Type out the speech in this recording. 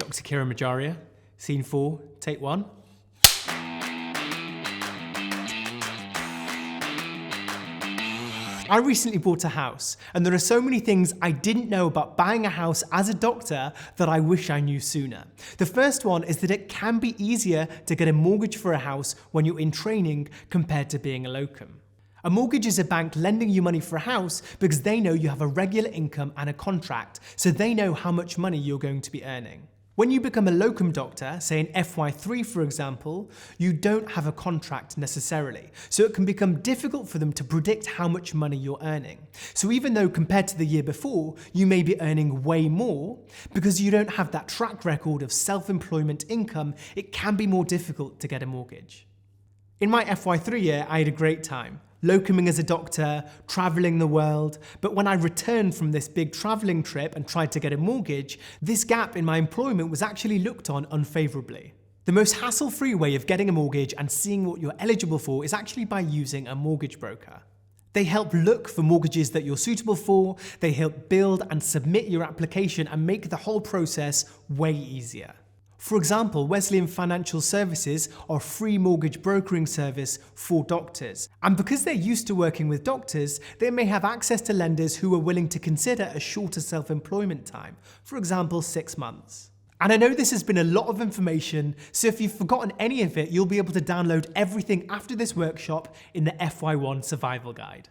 Dr Kiran Morjaria, Scene 4, Take 1. I recently bought a house, and there are so many things I didn't know about buying a house as a doctor that I wish I knew sooner. The first one is that it can be easier to get a mortgage for a house when you're in training compared to being a locum. A mortgage is a bank lending you money for a house because they know you have a regular income and a contract, so they know how much money you're going to be earning. When you become a locum doctor, say in FY3 for example, you don't have a contract necessarily, so it can become difficult for them to predict how much money you're earning. So even though compared to the year before, you may be earning way more, because you don't have that track record of self-employment income, it can be more difficult to get a mortgage. In my FY3 year, I had a great time, locuming as a doctor, travelling the world, but when I returned from this big travelling trip and tried to get a mortgage, this gap in my employment was actually looked on unfavourably. The most hassle-free way of getting a mortgage and seeing what you're eligible for is actually by using a mortgage broker. They help look for mortgages that you're suitable for, they help build and submit your application and make the whole process way easier. For example, Wesleyan Financial Services are a free mortgage brokering service for doctors. And because they're used to working with doctors, they may have access to lenders who are willing to consider a shorter self-employment time, for example, 6 months. And I know this has been a lot of information, so if you've forgotten any of it, you'll be able to download everything after this workshop in the FY1 Survival Guide.